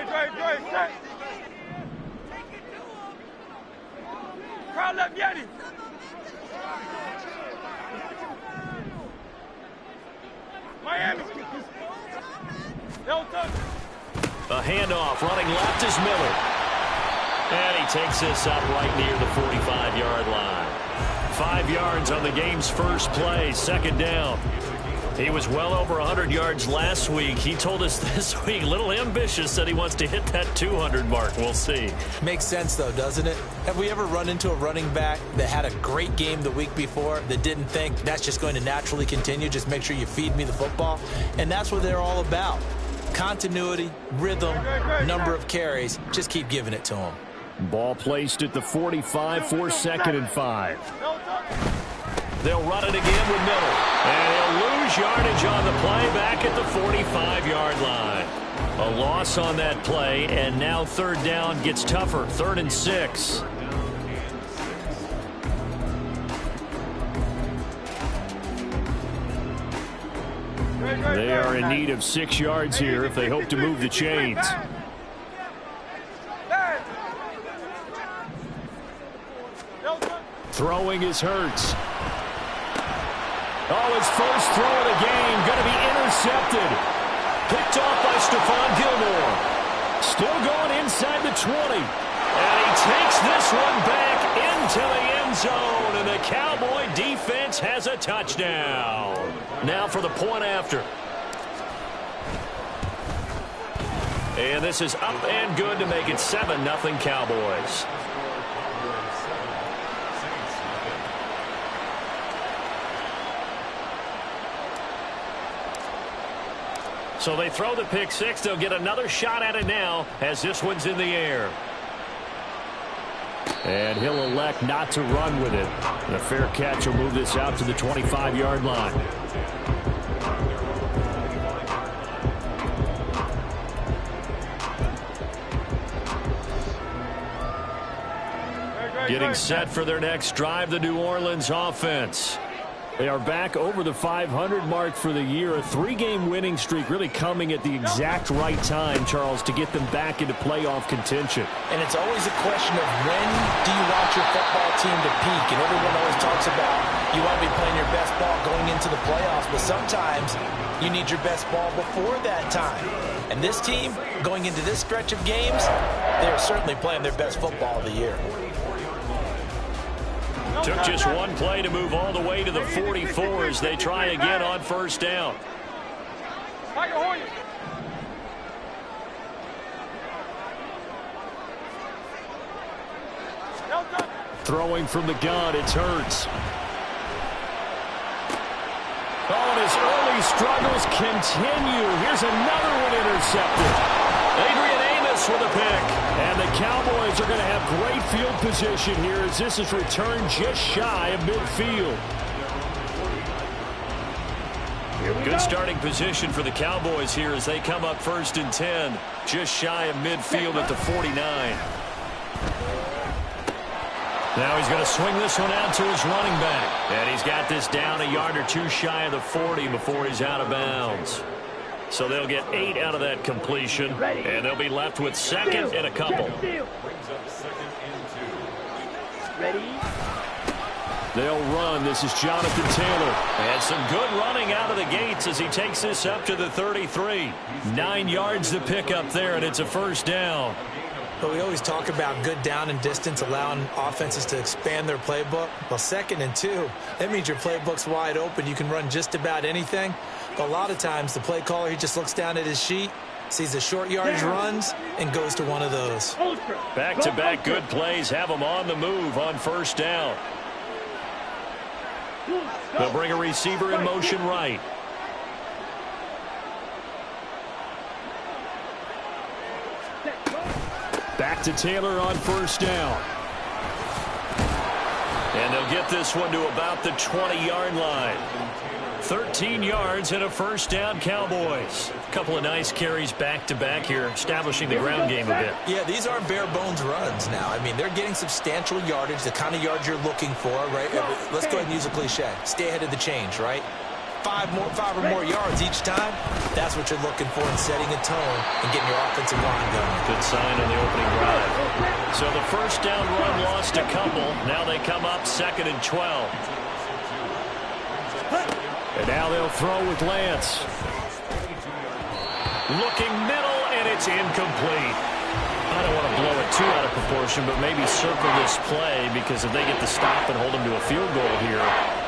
Set. Crowd left Yeti. Miami. A handoff running left is Miller. And he takes this up right near the 45-yard line. 5 yards on the game's first play, second down. He was well over 100 yards last week. He told us this week, a little ambitious, that he wants to hit that 200 mark. We'll see. Makes sense, though, doesn't it? Have we ever run into a running back that had a great game the week before that didn't think that's just going to naturally continue? Just make sure you feed me the football. And that's what they're all about. Continuity, rhythm, number of carries. Just keep giving it to him. Ball placed at the 45 for 2nd and 5. They'll run it again with Miller. And he'll lose yardage on the play back at the 45-yard line. A loss on that play, and now third down gets tougher. 3rd and 6. They are in need of 6 yards here if they hope to move the chains. Throwing is Hurts. Oh, his first throw of the game going to be intercepted. Picked off by Stephon Gilmore. Still going inside the 20. And he takes this one back into the end zone. And the Cowboy defense has a touchdown. Now for the point after. And this is up and good to make it 7-0 Cowboys. So they throw the pick six. They'll get another shot at it now as this one's in the air. And he'll elect not to run with it. And a fair catch will move this out to the 25-yard line. Getting set for their next drive, the New Orleans offense. They are back over the 500 mark for the year. A 3-game winning streak really coming at the exact right time, Charles, to get them back into playoff contention. And it's always a question of when do you want your football team to peak? And everyone always talks about you want to be playing your best ball going into the playoffs, but sometimes you need your best ball before that time. And this team, going into this stretch of games, they are certainly playing their best football of the year. Took just one play to move all the way to the 44 as they try again on first down. Throwing from the gun, it's Hurts. Oh, and his early struggles continue. Here's another one intercepted. Adrian Amos with a pick. And the Cowboys are going to have great field position here as this is returned just shy of midfield. Good starting position for the Cowboys here as they come up 1st and 10. Just shy of midfield at the 49. Now he's going to swing this one out to his running back. And he's got this down a yard or two shy of the 40 before he's out of bounds. So they'll get 8 out of that completion, and they'll be left with 2nd and a couple. They'll run. This is Jonathan Taylor. And some good running out of the gates as he takes this up to the 33. 9 yards to pick up there, and it's a first down. But we always talk about good down and distance, allowing offenses to expand their playbook. Well, 2nd and 2, that means your playbook's wide open. You can run just about anything. But a lot of times, the play caller, he just looks down at his sheet, sees the short yardage runs, and goes to one of those. Back-to-back good plays have them on the move on first down. They'll bring a receiver in motion right. Back to Taylor on first down. And they'll get this one to about the 20-yard line. 13 yards and a first down, Cowboys. A couple of nice carries back-to-back here, establishing the ground game a bit. Yeah, these aren't bare-bones runs now. I mean, they're getting substantial yardage, the kind of yards you're looking for, right? Let's go ahead and use a cliche. Stay ahead of the change, right? 5 or more yards each time, that's what you're looking for in setting a tone and getting your offensive line going. Good sign on the opening drive. So the first down run lost a couple. Now they come up 2nd and 12. And now they'll throw with Lance. Looking middle, and it's incomplete. I don't want to blow it too out of proportion, but maybe circle this play, because if they get the stop and hold them to a field goal here,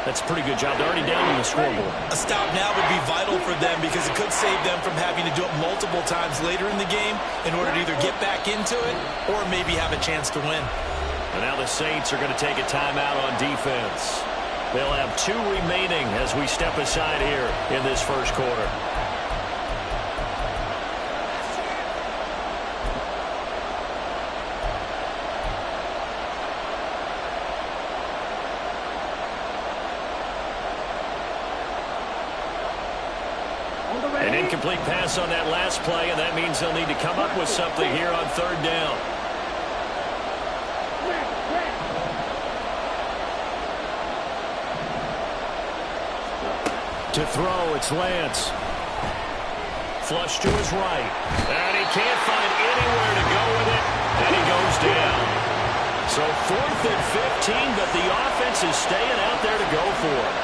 that's a pretty good job. They're already down on the scoreboard. A stop now would be vital for them, because it could save them from having to do it multiple times later in the game in order to either get back into it or maybe have a chance to win. And now the Saints are going to take a timeout on defense. They'll have 2 remaining as we step aside here in this first quarter. An incomplete pass on that last play, and that means they'll need to come up with something here on 3rd down. To throw, it's Lance. Flush to his right. And he can't find anywhere to go with it, and he goes down. So 4th and 15, but the offense is staying out there to go for it.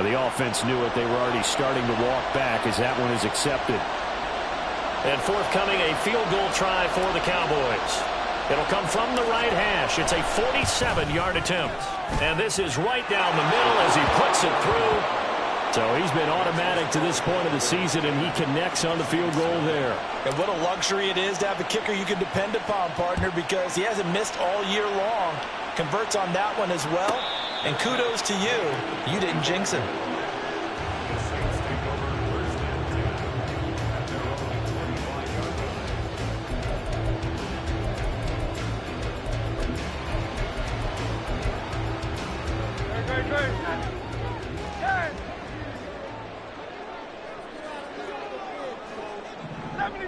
The offense knew it. They were already starting to walk back as that one is accepted. And forthcoming, a field goal try for the Cowboys. It'll come from the right hash. It's a 47-yard attempt. And this is right down the middle as he puts it through. So he's been automatic to this point of the season, and he connects on the field goal there. And what a luxury it is to have a kicker you can depend upon, partner, because he hasn't missed all year long. Converts on that one as well. And kudos to you. You didn't jinx him.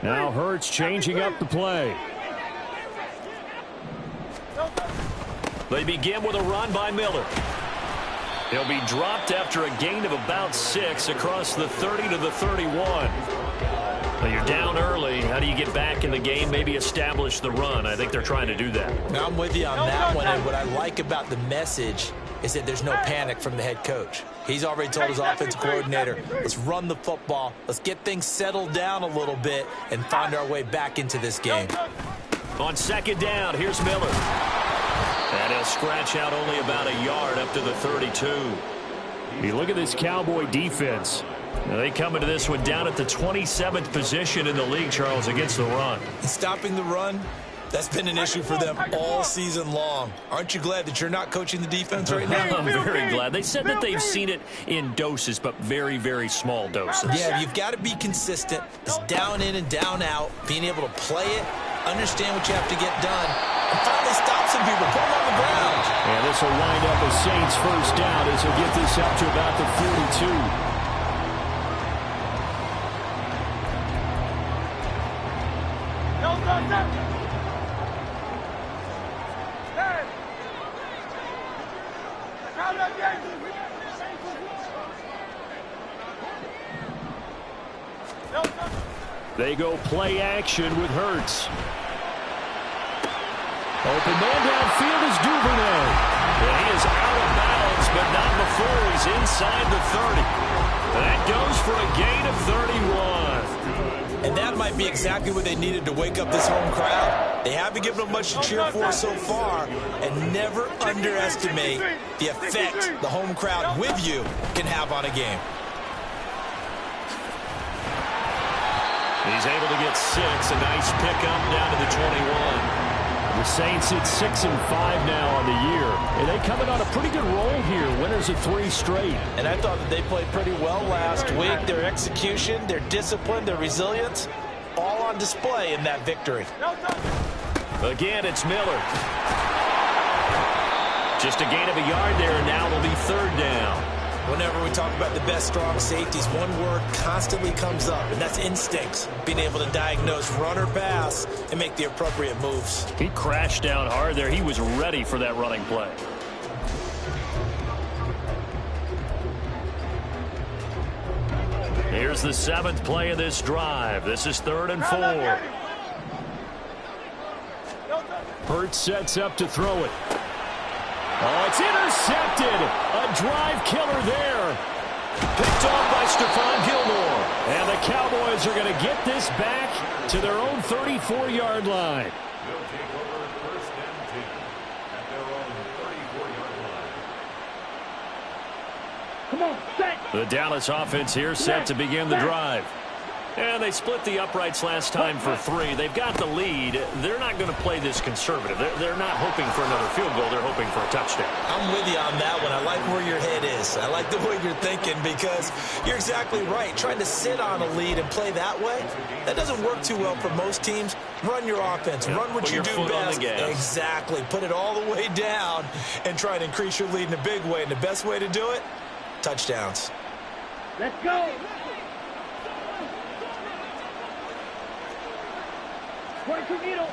Now Hurts changing up the play. They begin with a run by Miller. He'll be dropped after a gain of about 6 across the 30 to the 31. Well, you're down early. How do you get back in the game? Maybe establish the run. I think they're trying to do that. Now, I'm with you on that one, and what I like about the message is that there's no panic from the head coach. He's already told his offensive coordinator, let's run the football, let's get things settled down a little bit and find our way back into this game. On 2nd down, here's Miller. And he'll scratch out only about a yard up to the 32. You look at this Cowboy defense. Now they come into this one down at the 27th position in the league, Charles, against the run. And stopping the run, that's been an issue for them all season long. Aren't you glad that you're not coaching the defense right now? I'm very glad. They said that they've seen it in doses, but very, very small doses. Yeah, you've got to be consistent. It's down in and down out, being able to play it, understand what you have to get done, and finally stop some people, put them on the ground. And this will wind up a Saints first down as he'll get this up to about the 42. They go play action with Hurts. Open man downfield is Duvernay. And he is out of bounds, but not before he's inside the 30. That goes for a gain of 31. And that might be exactly what they needed to wake up this home crowd. They haven't given them much to cheer for so far, and never underestimate the effect the home crowd with you can have on a game. He's able to get 6. A nice pickup down to the 21. The Saints at 6-5 now on the year. And they coming on a pretty good roll here. Winners of 3 straight. And I thought that they played pretty well last week. Their execution, their discipline, their resilience, all on display in that victory. Again, it's Miller. Just a gain of a yard there, and now it'll be third down. Whenever we talk about the best strong safeties, one word constantly comes up, and that's instincts. Being able to diagnose run or pass and make the appropriate moves. He crashed down hard there. He was ready for that running play. Here's the 7th play of this drive. This is 3rd and 4. Hurts sets up to throw it. Oh, it's intercepted. A drive killer there. Picked off by Stephon Gilmore. And the Cowboys are going to get this back to their own 34-yard line. They'll take over 1st and 10 at their own 34-yard line. Come on, set. The Dallas offense here set to begin the drive. And they split the uprights last time for 3. They've got the lead. They're not going to play this conservative. They're not hoping for another field goal. They're hoping for a touchdown. I'm with you on that one. I like where your head is. I like the way you're thinking because you're exactly right. Trying to sit on a lead and play that way, that doesn't work too well for most teams. Run your offense. Yeah, run what you do best. Exactly. Put it all the way down and try to increase your lead in a big way. And the best way to do it, touchdowns. Let's go. Needle.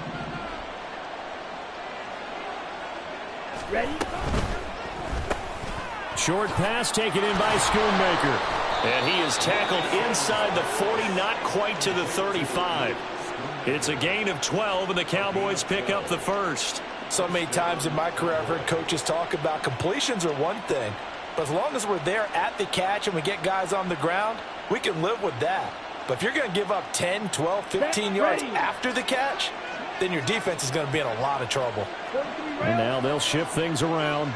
Ready? Short pass taken in by Schoonmaker. And he is tackled inside the 40, not quite to the 35. It's a gain of 12, and the Cowboys pick up the first. So many times in my career I've heard coaches talk about completions are one thing, but as long as we're there at the catch and we get guys on the ground, we can live with that. But if you're going to give up 10, 12, 15 yards after the catch, then your defense is going to be in a lot of trouble. And now they'll shift things around.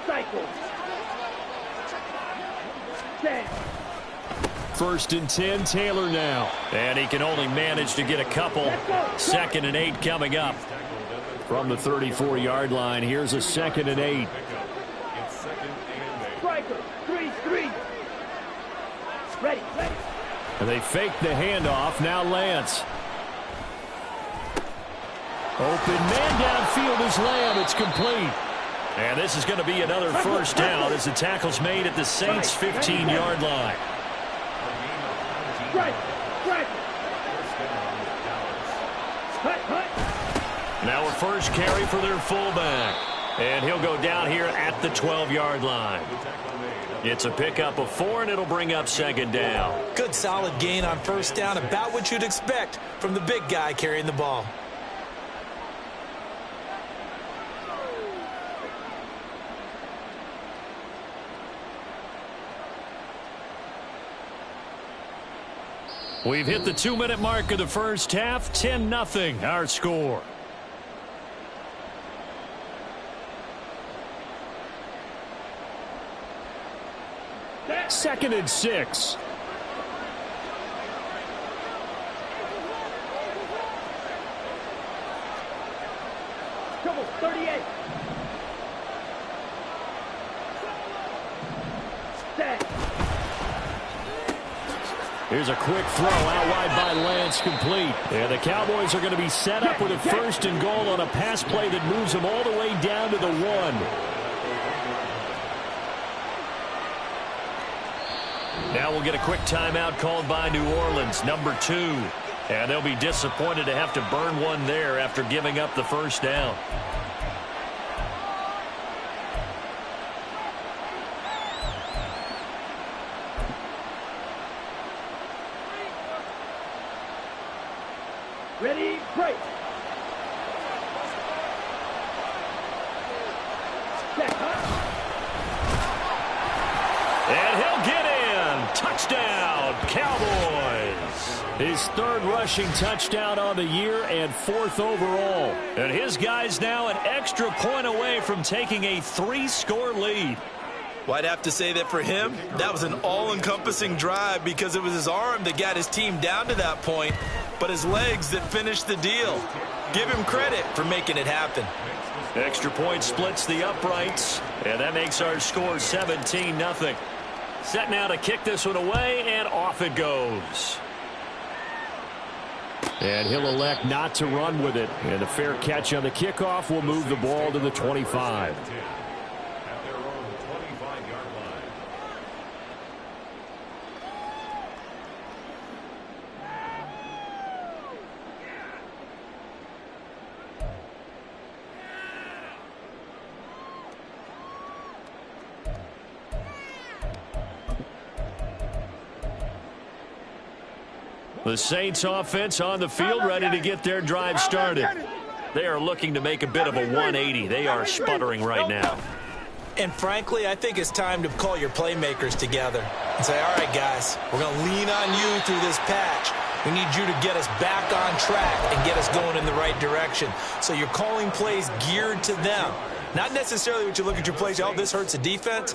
Cycle. 10. 1st and 10, Taylor now. And he can only manage to get a couple. 2nd and 8 coming up. From the 34-yard line, here's a 2nd and 8. Striker, 3-3. Ready. And they fake the handoff. Now Lance. Open man downfield is Lamb. It's complete. And this is going to be another first down as the tackle's made at the Saints' 15-yard line. Now a first carry for their fullback. And he'll go down here at the 12-yard line. It's a pickup of 4, and it'll bring up 2nd down. Good solid gain on 1st down, about what you'd expect from the big guy carrying the ball. We've hit the 2-minute mark of the first half. 10-0 our score. Second and 6. Trouble, 38. Set. Here's a quick throw out wide by Lance, complete. And the Cowboys are going to be set up with a 1st and goal on a pass play that moves them all the way down to the 1. Now we'll get a quick timeout called by New Orleans, number 2. And they'll be disappointed to have to burn one there after giving up the first down. Ready, break. And he'll get in. Touchdown, Cowboys. His 3rd rushing touchdown on the year and 4th overall. And his guys now an extra point away from taking a 3-score lead. Well, I'd have to say that for him, that was an all-encompassing drive because it was his arm that got his team down to that point, but his legs that finished the deal. Give him credit for making it happen. Extra point splits the uprights, and that makes our score 17-0. Set now to kick this one away, and off it goes. And he'll elect not to run with it. And a fair catch on the kickoff will move the ball to the 25. At their own 25-yard line. The Saints offense on the field, ready to get their drive started. They are looking to make a bit of a 180. They are sputtering right now. And frankly, I think it's time to call your playmakers together and say, all right, guys, we're going to lean on you through this patch. We need you to get us back on track and get us going in the right direction. So you're calling plays geared to them. Not necessarily what you look at your plays, oh, this hurts the defense.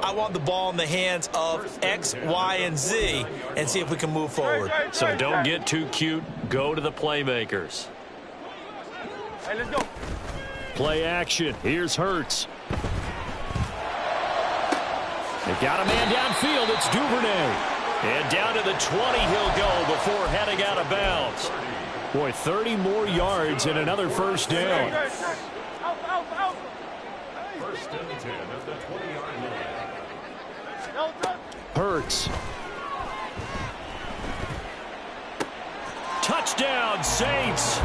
I want the ball in the hands of X, Y, and Z and see if we can move forward. So don't get too cute. Go to the playmakers. Hey, let's go. Play action. Here's Hurts. They got a man downfield. It's Duvernay. And down to the 20 he'll go before heading out of bounds. Boy, 30 more yards and another first down. First and 10 at the 20-yard line. Hurts. Touchdown, Saints.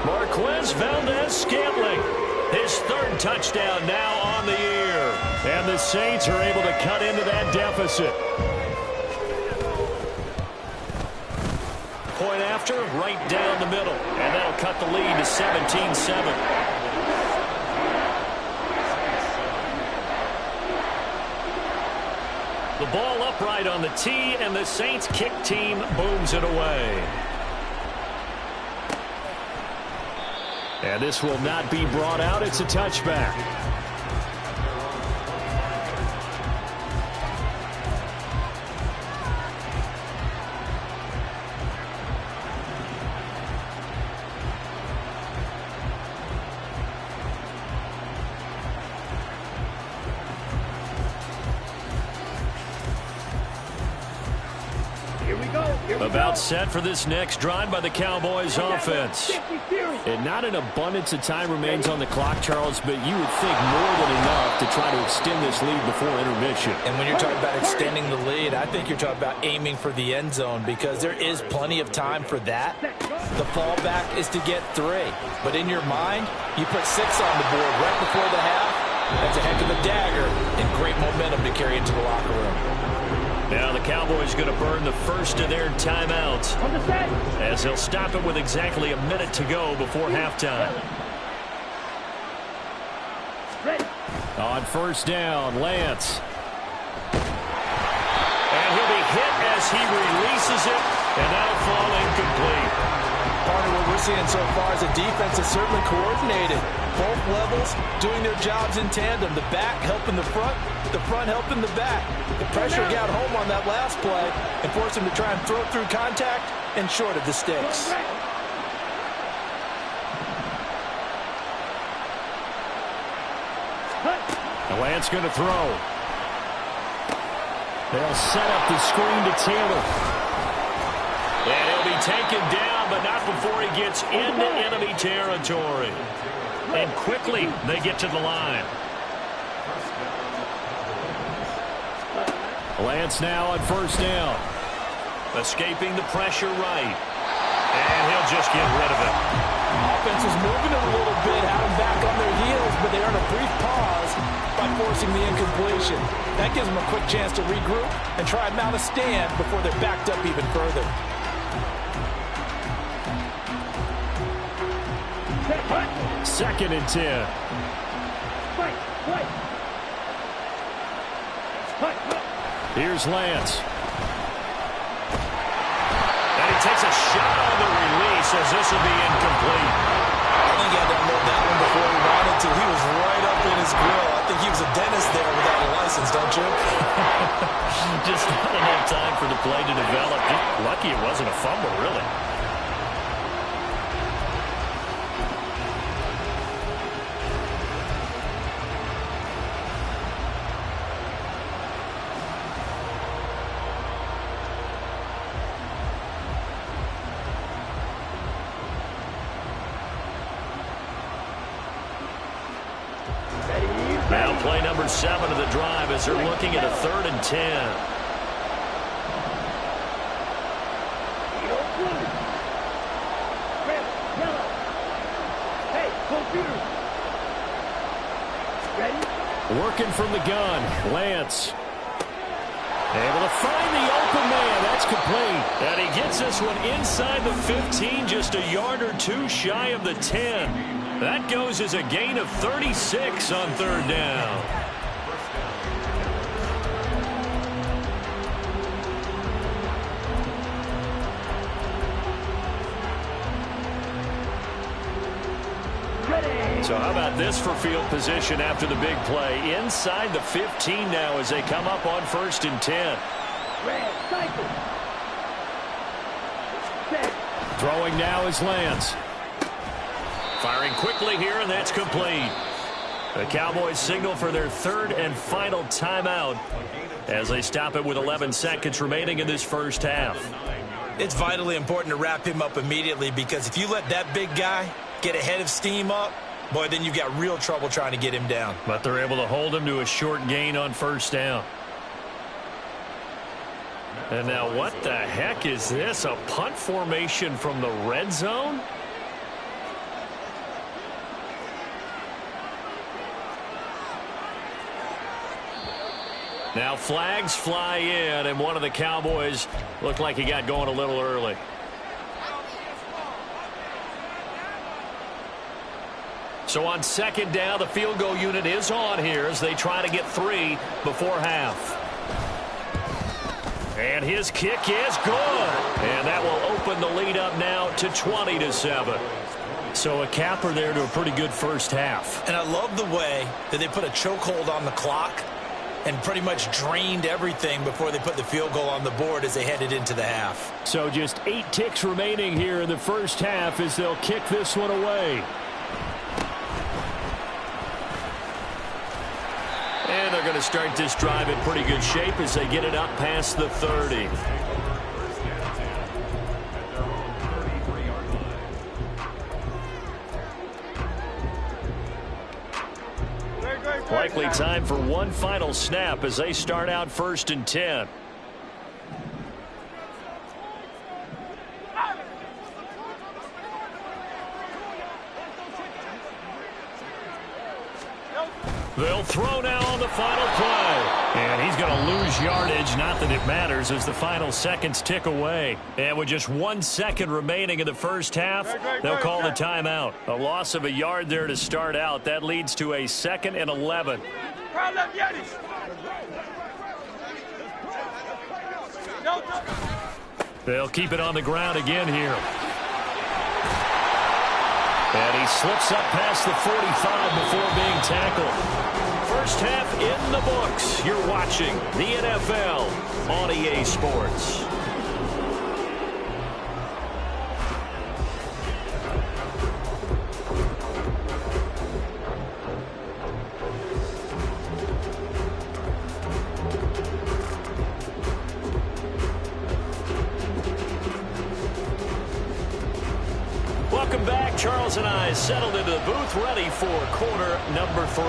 Marquez Valdez-Scantling. His third touchdown now on the year. And the Saints are able to cut into that deficit. Point after, right down the middle. And that'll cut the lead to 17-7. The ball upright on the tee, and the Saints kick team booms it away. And this will not be brought out. It's a touchback. About set for this next drive by the Cowboys offense. And not an abundance of time remains on the clock, Charles, but you would think more than enough to try to extend this lead before intermission. And when you're talking about extending the lead, I think you're talking about aiming for the end zone because there is plenty of time for that. The fallback is to get 3. But in your mind, you put 6 on the board right before the half. That's a heck of a dagger and great momentum to carry into the locker room. Now the Cowboys going to burn the first of their timeouts as they'll stop it with exactly a minute to go before halftime. On first down, Lance. And he'll be hit as he releases it, and that'll fall incomplete. Part of what we're seeing so far is the defense is certainly coordinated. Both levels doing their jobs in tandem. The back helping the front helping the back. The pressure got home on that last play and forced him to try and throw through contact and short of the sticks. Lance going to throw. They'll set up the screen to Taylor. And he'll be taken down, but not before he gets into enemy territory. And quickly, they get to the line. Lance now on first down. Escaping the pressure right. And he'll just get rid of it. Offense is moving it a little bit, had them back on their heels, but they earn a brief pause by forcing the incompletion. That gives them a quick chance to regroup and try and mount a stand before they're backed up even further. Second and 10. Here's Lance. And he takes a shot on the release as this will be incomplete. I think he had to unload that one before he wanted to. He was right up in his grill. I think he was a dentist there without a license, don't you? Just not enough time for the play to develop. Lucky it wasn't a fumble, really. 3 first 7 of the drive as they're looking at a 3rd and 10. Working from the gun, Lance. Able to find the open man. That's complete. And he gets this one inside the 15, just a yard or 2 shy of the 10. That goes as a gain of 36 on 3rd down. So how about this for field position after the big play? Inside the 15 now as they come up on 1st and 10. Throwing now is Lance. Firing quickly here, and that's complete. The Cowboys signal for their 3rd and final timeout as they stop it with 11 seconds remaining in this first half. It's vitally important to wrap him up immediately, because if you let that big guy get ahead of steam up, boy, then you've got real trouble trying to get him down. But they're able to hold him to a short gain on 1st down. And now what the heck is this? A punt formation from the red zone? Now flags fly in, and one of the Cowboys looked like he got going a little early. So on 2nd down, the field goal unit is on here as they try to get 3 before half. And his kick is good. And that will open the lead up now to 20-7. So a capper there to a pretty good first half. And I love the way that they put a chokehold on the clock and pretty much drained everything before they put the field goal on the board as they headed into the half. So just 8 ticks remaining here in the first half as they'll kick this one away. And they're going to start this drive in pretty good shape as they get it up past the 30. Likely time for one final snap as they start out 1st and 10. They'll throw now on the final play. And he's going to lose yardage. Not that it matters as the final seconds tick away. And with just 1 second remaining in the first half, they'll call the timeout. A loss of a yard there to start out. That leads to a 2nd and 11. They'll keep it on the ground again here. And he slips up past the 45 before being tackled. First half in the books. You're watching the NFL on EA Sports. Welcome back. Charles and I settled into the booth, ready for quarter number 3.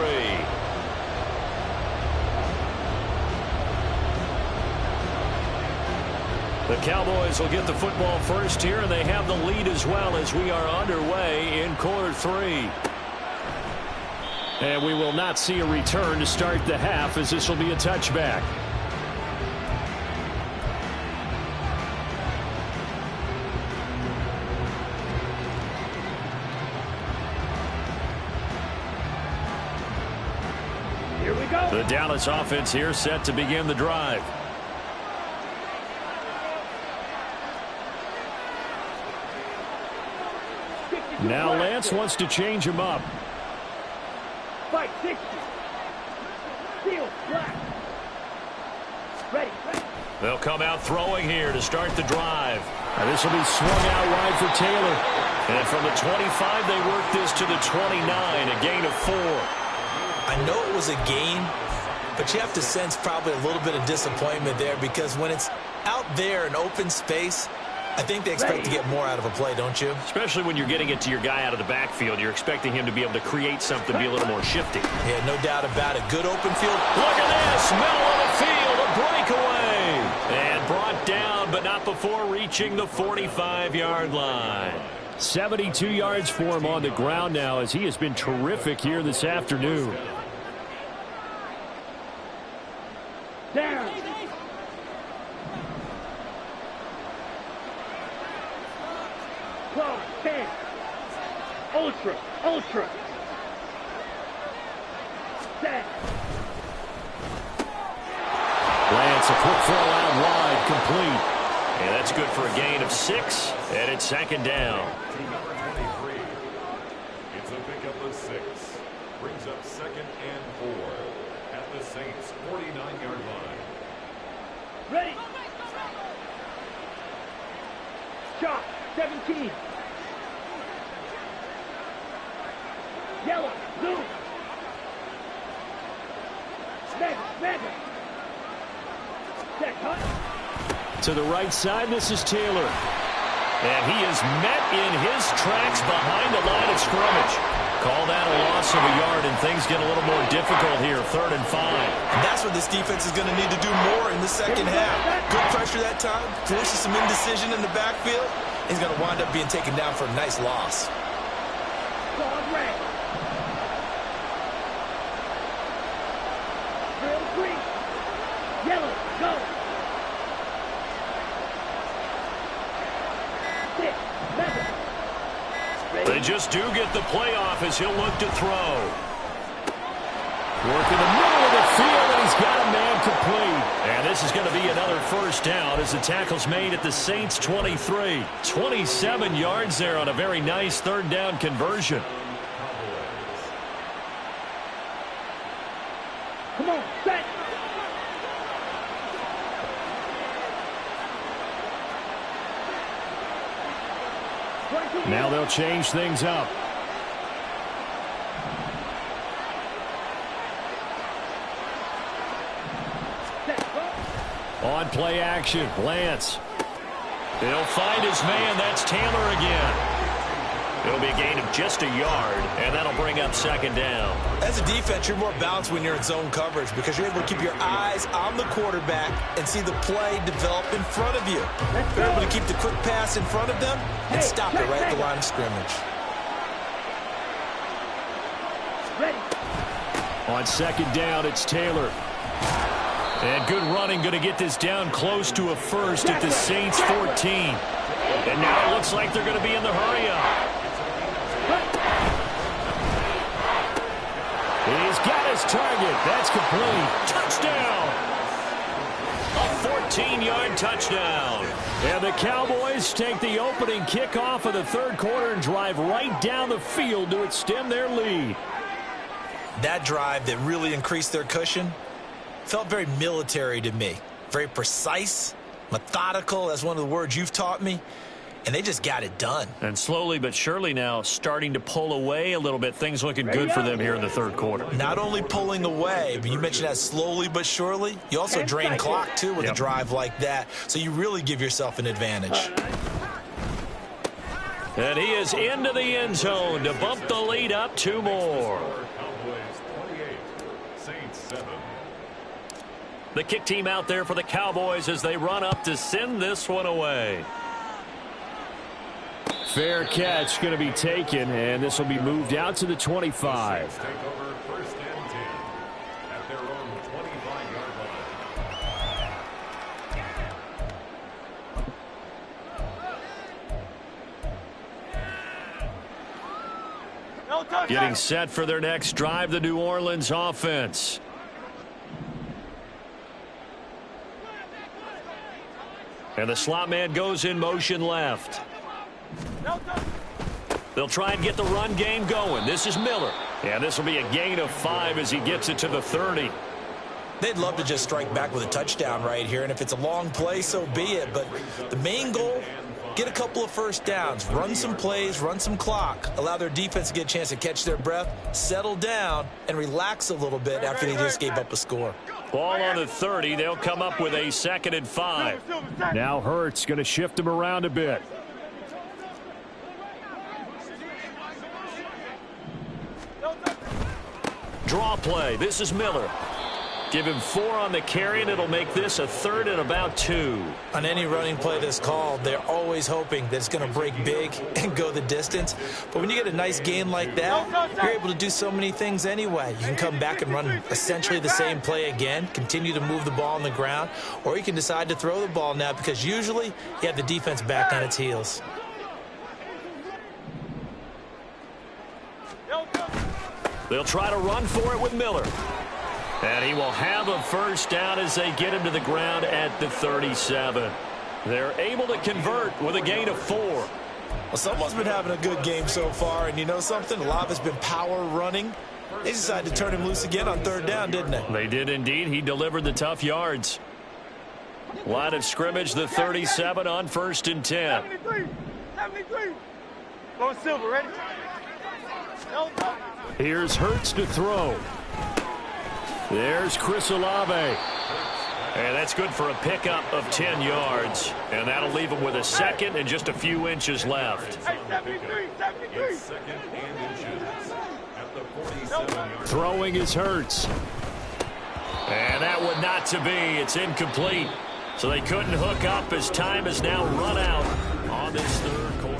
The Cowboys will get the football first here, and they have the lead as well as we are underway in quarter 3. And we will not see a return to start the half, as this will be a touchback. The Dallas offense here set to begin the drive. Now Lance wants to change him up. Fight 60. Seal flat. Ready. They'll come out throwing here to start the drive. And this will be swung out wide for Taylor. And from the 25, they work this to the 29, a gain of 4. I know it was a gain, but you have to sense probably a little bit of disappointment there, because when it's out there in open space, I think they expect to get more out of a play, don't you? Especially when you're getting it to your guy out of the backfield. You're expecting him to be able to create something, be a little more shifty. Yeah, no doubt about it. Good open field. Look at this. Middle of the field. A breakaway. And brought down, but not before reaching the 45-yard line. 72 yards for him on the ground now, as he has been terrific here this afternoon. Down. 12, 10. Ultra. Set. Lance, a quick throw out wide, complete. And that's good for a gain of 6, and it's second down. Team number 23. It's a pickup of 6. Brings up 2nd and 4 at the Saints' 49-yard line. Ready. Shot. 17. Yellow. Zoom. Mega. Set. Cut. To the right side, this is Taylor. And he is met in his tracks behind the line of scrimmage. Call that a loss of a yard, and things get a little more difficult here, 3rd and 5. And that's what this defense is going to need to do more in the second half. Good pressure that time, forces some indecision in the backfield. He's going to wind up being taken down for a nice loss. Dog red. Real green. Yellow. Go. 6. Mega. They just do get the playoff as he'll look to throw. Work in the middle of the field, and he's got a man complete. And this is going to be another first down as the tackle's made at the Saints' 23. 27 yards there on a very nice 3rd down conversion. Come on. Set. Now they'll change things up. On play action, Lance. He'll find his man. That's Taylor again. It'll be a gain of just a yard, and that'll bring up 2nd down. As a defense, you're more balanced when you're in zone coverage because you're able to keep your eyes on the quarterback and see the play develop in front of you. You're able to keep the quick pass in front of them and stop it right at the line of scrimmage. Ready. On 2nd down, it's Taylor. And good running, going to get this down close to a first at the Saints' 14. And now it looks like they're going to be in the hurry-up. He's got his target. That's complete. Touchdown! A 14-yard touchdown. And the Cowboys take the opening kickoff of the 3rd quarter and drive right down the field to extend their lead. That drive that really increased their cushion felt very military to me. Very precise, methodical. That's one of the words you've taught me. And they just got it done. And slowly but surely now starting to pull away a little bit. Things looking good for them here in the 3rd quarter. Not only pulling away, but you mentioned that slowly but surely. You also drain clock, too, with a drive like that. So you really give yourself an advantage. And he is into the end zone to bump the lead up 2 more. Cowboys 28, Saints 7. The kick team out there for the Cowboys as they run up to send this one away. Fair catch going to be taken, and this will be moved out to the 25. Take over 1st and 10 at their own 25-yard line. Getting set for their next drive, the New Orleans offense. And the slot man goes in motion left. They'll try and get the run game going. This is Miller. And this will be a gain of 5 as he gets it to the 30. They'd love to just strike back with a touchdown right here, and if it's a long play, so be it. But the main goal, get a couple of first downs, run some plays, run some clock, allow their defense to get a chance to catch their breath, settle down, and relax a little bit after they just gave up a score. Ball on the 30. They'll come up with a 2nd and 5. Now Hurts going to shift him around a bit. Draw play. This is Miller. Give him 4 on the carry, and it'll make this a 3rd and about 2. On any running play that's called, they're always hoping that it's going to break big and go the distance. But when you get a nice gain like that, you're able to do so many things anyway. You can come back and run essentially the same play again, continue to move the ball on the ground, or you can decide to throw the ball now because usually you have the defense back on its heels. They'll try to run for it with Miller. And he will have a first down as they get him to the ground at the 37. They're able to convert with a gain of 4. Well, someone's been having a good game so far, and you know something? A lot of it's been power running. They decided to turn him loose again on 3rd down, didn't they? They did indeed. He delivered the tough yards. Line of scrimmage, the 37 on 1st and 10. 73. Go Silver, ready? Here's Hurts to throw. There's Chris Olave. And that's good for a pickup of 10 yards. And that'll leave him with a 2nd and just a few inches left. Hey, 73. It's 2nd and inches at the 47-yard. Throwing is Hurts. And that one not to be. It's incomplete. So they couldn't hook up as time has now run out on this 3rd quarter.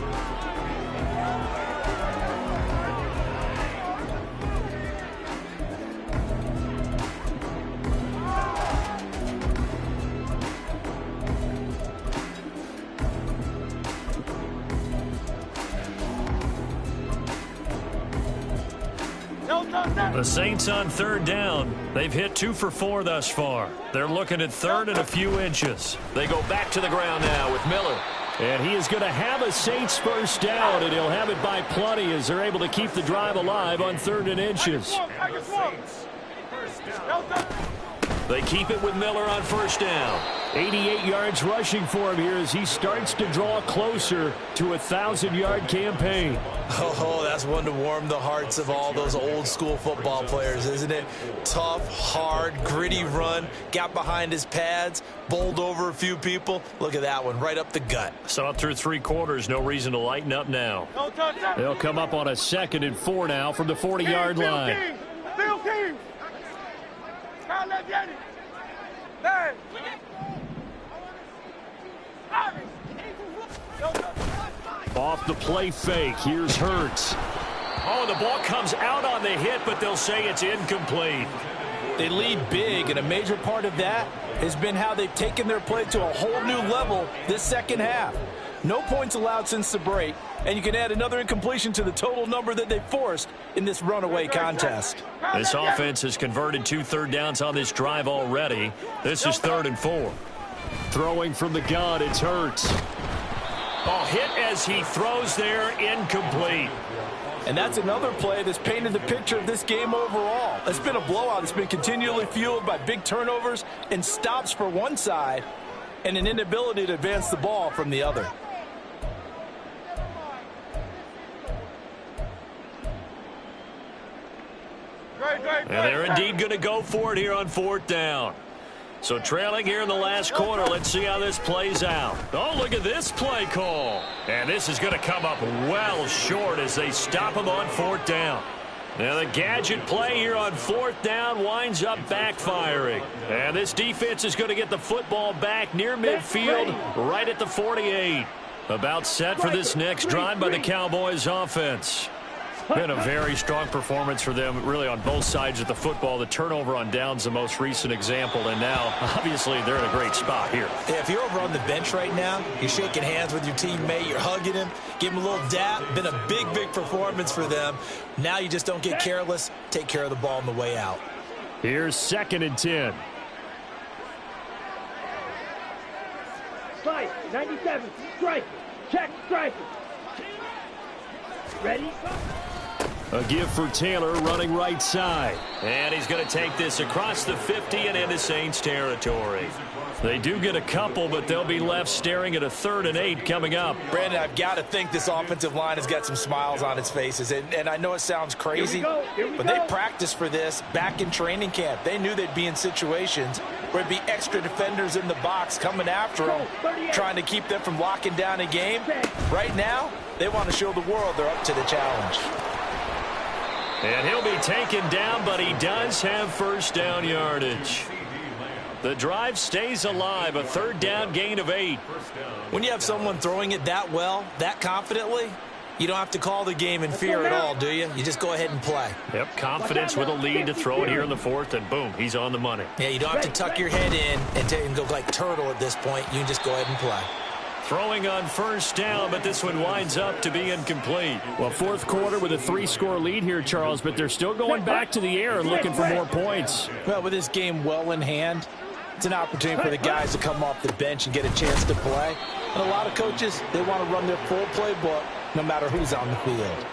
The Saints on 3rd down. They've hit 2 for 4 thus far. They're looking at 3rd and a few inches. They go back to the ground now with Miller. And he is going to have a Saints first down, and he'll have it by plenty as they're able to keep the drive alive on 3rd and inches. They keep it with Miller on 1st down. 88 yards rushing for him here as he starts to draw closer to a 1,000-yard campaign. Oh, that's one to warm the hearts of all those old-school football players, isn't it? Tough, hard, gritty run, got behind his pads, bowled over a few people. Look at that one, right up the gut. So through 3 quarters, no reason to lighten up now. They'll come up on a 2nd and 4 now from the 40-yard line. Off the play fake, here's Hurts. Oh, the ball comes out on the hit, but they'll say it's incomplete. They lead big, and a major part of that has been how they've taken their play to a whole new level this second half. No points allowed since the break, and you can add another incompletion to the total number that they forced in this runaway contest. This offense has converted 2 third downs on this drive already. This is 3rd and 4. Throwing from the gun, it's Hurts. Oh, hit as he throws there, incomplete. And that's another play that's painted the picture of this game overall. It's been a blowout. It's been continually fueled by big turnovers and stops for one side and an inability to advance the ball from the other. And they're indeed going to go for it here on 4th down. So trailing here in the last quarter, let's see how this plays out. Oh, look at this play call. And this is going to come up well short as they stop him on 4th down. Now the gadget play here on 4th down winds up backfiring. And this defense is going to get the football back near midfield, right at the 48. About set for this next drive by the Cowboys offense. Been a very strong performance for them, really, on both sides of the football. The turnover on downs, the most recent example, and now, obviously, they're in a great spot here. Yeah, if you're over on the bench right now, you're shaking hands with your teammate, you're hugging him, give him a little dap. Been a big, big performance for them. Now you just don't get careless. Take care of the ball on the way out. Here's 2nd and 10. Slide, 97, strike, check, strike. Ready? A give for Taylor running right side. And he's going to take this across the 50 and into Saints territory. They do get a couple, but they'll be left staring at a 3rd and 8 coming up. Brandon, I've got to think this offensive line has got some smiles on its faces. And I know it sounds crazy, but they practiced for this back in training camp. They knew they'd be in situations where it'd be extra defenders in the box coming after them, trying to keep them from locking down a game. Right now, they want to show the world they're up to the challenge. And he'll be taken down, but he does have first down yardage. The drive stays alive, a 3rd down gain of 8. When you have someone throwing it that well, that confidently, you don't have to call the game in fear at all, do you? You just go ahead and play. Yep, confidence with a lead to throw it here in the 4th, and boom, he's on the money. Yeah, you don't have to tuck your head in and go like turtle at this point. You can just go ahead and play. Throwing on first down, but this one winds up to be incomplete. Well, 4th quarter with a 3-score lead here, Charles, but they're still going back to the air and looking for more points. Well, with this game well in hand, it's an opportunity for the guys to come off the bench and get a chance to play. And a lot of coaches, they want to run their full playbook no matter who's on the field.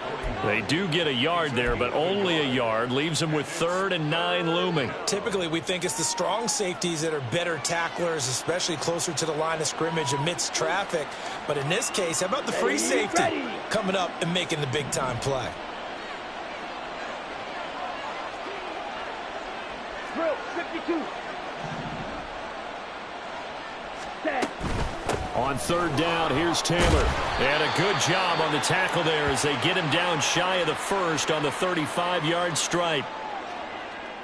They do get a yard there, but only a yard. Leaves them with 3rd and 9 looming. Typically, we think it's the strong safeties that are better tacklers, especially closer to the line of scrimmage amidst traffic. But in this case, how about the free safety coming up and making the big-time play? Drill 52. Set. On 3rd down, here's Taylor. And a good job on the tackle there as they get him down shy of the 1st on the 35-yard stripe.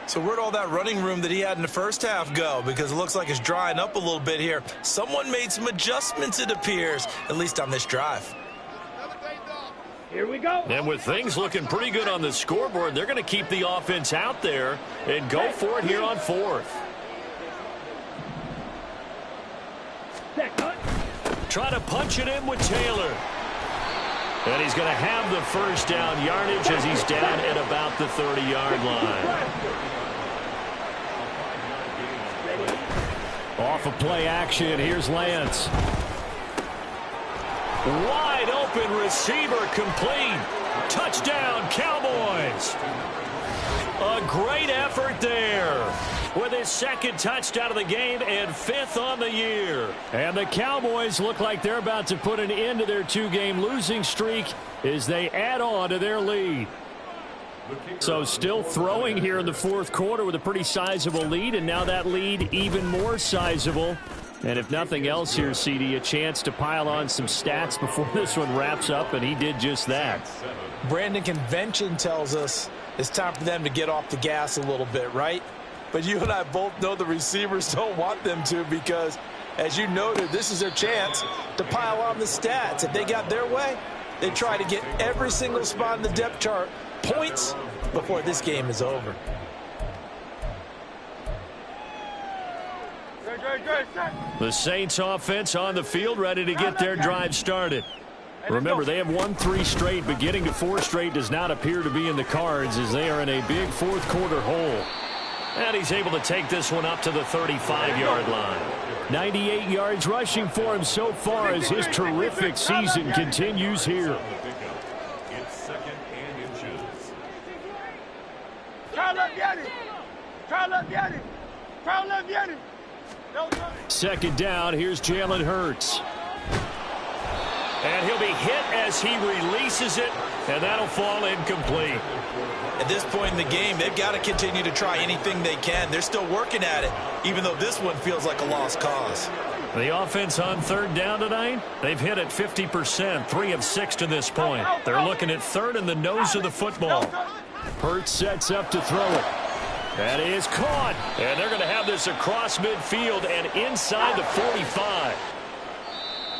So where'd all that running room that he had in the first half go? Because it looks like it's drying up a little bit here. Someone made some adjustments, it appears, at least on this drive. Here we go. And with things looking pretty good on the scoreboard, they're going to keep the offense out there and go for it here on 4th. Try to punch it in with Taylor. And he's going to have the first down yardage as he's down at about the 30-yard line. Off of play action, here's Lance. Wide open receiver complete. Touchdown, Cowboys. A great effort there with his 2nd touchdown of the game and 5th on the year. And the Cowboys look like they're about to put an end to their 2-game losing streak as they add on to their lead. So still throwing here in the 4th quarter with a pretty sizable lead, and now that lead even more sizable. And if nothing else here, CD, a chance to pile on some stats before this one wraps up, and he did just that. Brandon, convention tells us it's time for them to get off the gas a little bit, right? But you and I both know the receivers don't want them to because, as you noted, this is their chance to pile on the stats. If they got their way, they try to get every single spot in the depth chart points before this game is over. The Saints offense on the field ready to get their drive started. Remember, they have won 3 straight, but getting to 4 straight does not appear to be in the cards as they are in a big 4th quarter hole. And he's able to take this one up to the 35-yard line. 98 yards rushing for him so far as his terrific season continues here. It's 2nd and inches. Try left, get it. Try left, get it. Try left, get it. 2nd down, here's Jalen Hurts. And he'll be hit as he releases it, and that'll fall incomplete. At this point in the game, they've got to continue to try anything they can. They're still working at it, even though this one feels like a lost cause. The offense on 3rd down tonight, they've hit it 50%, 3 of 6 to this point. They're looking at 3rd in the nose of the football. Hurts sets up to throw it. That is caught. And they're going to have this across midfield and inside the 45.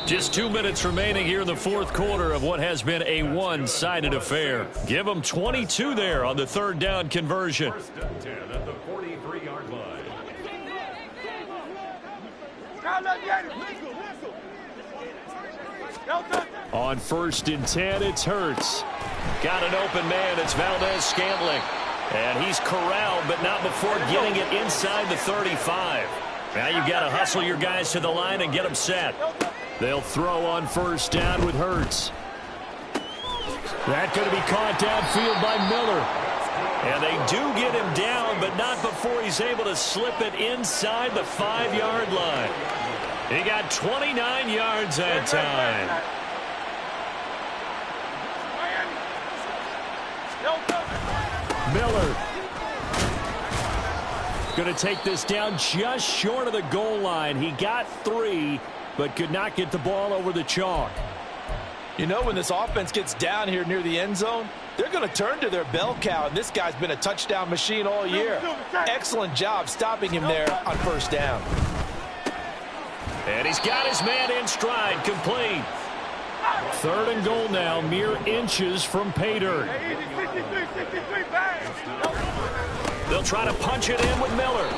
Just 2 minutes remaining here in the 4th quarter of what has been a one-sided affair. Give them 22 there on the 3rd down conversion. 1st and 10 at the 43-yard line. On 1st and 10, it's Hurts. Got an open man. It's Valdez-Scantling. And he's corralled, but not before getting it inside the 35. Now you've got to hustle your guys to the line and get them set. They'll throw on 1st down with Hurts. That's going to be caught downfield by Miller. And they do get him down, but not before he's able to slip it inside the 5-yard line. He got 29 yards that time. Miller going to take this down just short of the goal line. He got 3, but could not get the ball over the chalk. You know, when this offense gets down here near the end zone, they're going to turn to their bell cow, and this guy's been a touchdown machine all year. Excellent job stopping him there on first down. And he's got his man in stride, complete. 3rd and goal now, mere inches from pay dirt. They'll try to punch it in with Miller.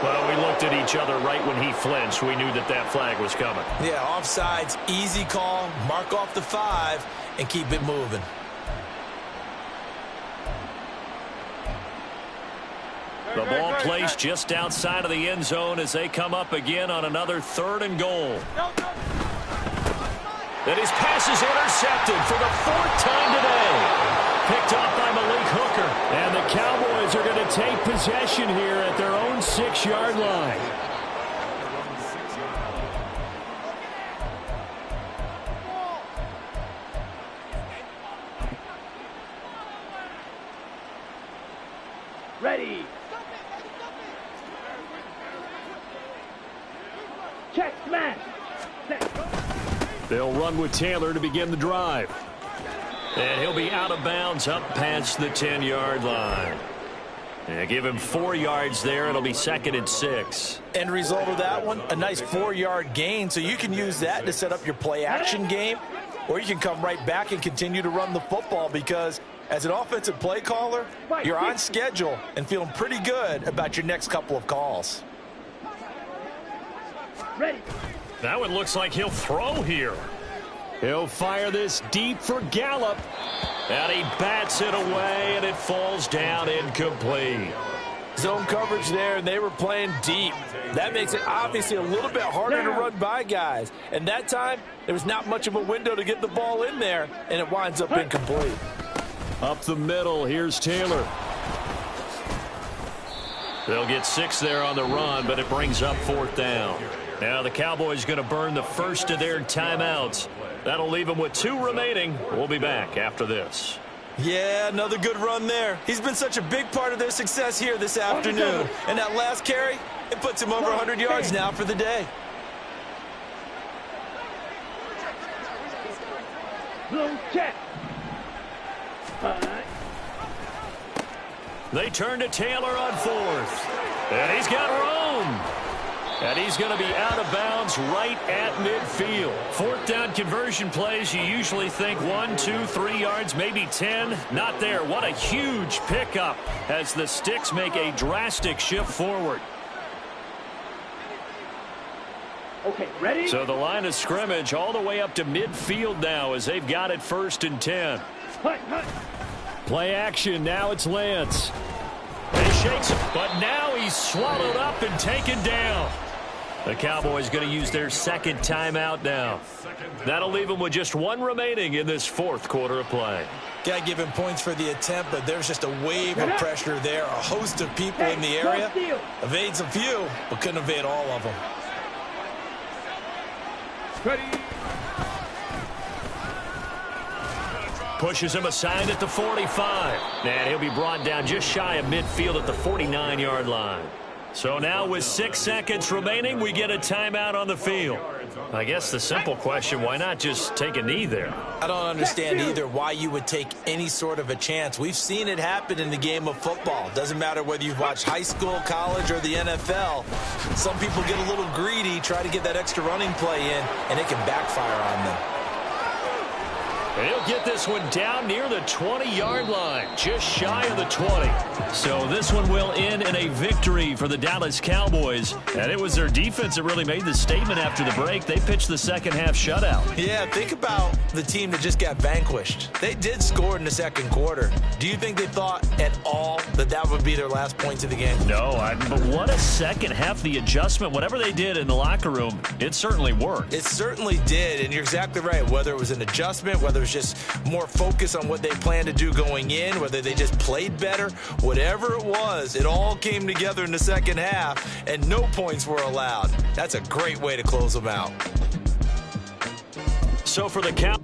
Well, we looked at each other right when he flinched. We knew that that flag was coming. Yeah, offsides, easy call, mark off the 5, and keep it moving. The ball placed just outside of the end zone as they come up again on another 3rd and goal. And his pass is intercepted for the 4th time today. Picked off by Malik Hooker. And the Cowboys are going to take possession here at their own 6-yard line. Ready. Check, smash. They'll run with Taylor to begin the drive. And he'll be out of bounds up past the 10-yard line. And give him 4 yards there. It'll be 2nd and 6. End result of that one, a nice 4-yard gain, so you can use that to set up your play-action game, or you can come right back and continue to run the football because as an offensive play caller, you're on schedule and feeling pretty good about your next couple of calls. Ready. That one looks like he'll throw here. He'll fire this deep for Gallup. And he bats it away, and it falls down incomplete. Zone coverage there, and they were playing deep. That makes it obviously a little bit harder to run by guys. And that time, there was not much of a window to get the ball in there, and it winds up incomplete. Up the middle, here's Taylor. They'll get 6 there on the run, but it brings up 4th down. Now the Cowboys going to burn the first of their timeouts. That'll leave them with 2 remaining. We'll be back after this. Yeah, another good run there. He's been such a big part of their success here this afternoon. And that last carry, it puts him over 100 yards now for the day. Blue check. They turn to Taylor on 4th. And he's got room. And he's going to be out of bounds right at midfield. 4th down conversion plays, you usually think 1, 2, 3 yards, maybe 10. Not there. What a huge pickup as the Sticks make a drastic shift forward. Okay, ready? So the line of scrimmage all the way up to midfield now as they've got it 1st and 10. Play action. Now it's Lance. He shakes it, but now he's swallowed up and taken down. The Cowboys going to use their 2nd timeout now. That'll leave them with just 1 remaining in this 4th quarter of play. Got to give him points for the attempt, but there's just a wave of pressure there. A host of people in the area. Evades a few, but couldn't evade all of them. Ready. Pushes him aside at the 45. And he'll be brought down just shy of midfield at the 49-yard line. So now with 6 seconds remaining, we get a timeout on the field. I guess the simple question, why not just take a knee there? I don't understand either why you would take any sort of a chance. We've seen it happen in the game of football. Doesn't matter whether you've watched high school, college, or the NFL. Some people get a little greedy, try to get that extra running play in, and it can backfire on them. He'll get this one down near the 20-yard line, just shy of the 20. So this one will end in a victory for the Dallas Cowboys. And it was their defense that really made the statement after the break. They pitched the second-half shutout. Yeah, think about the team that just got vanquished. They did score in the 2nd quarter. Do you think they thought at all that that would be their last points of the game? No, but what a second half. The adjustment, whatever they did in the locker room, it certainly worked. It certainly did, and you're exactly right. Whether it was an adjustment, whether it was was just more focus on what they planned to do going in, whether they just played better, whatever it was, it all came together in the second half, and no points were allowed. That's a great way to close them out. So for the count.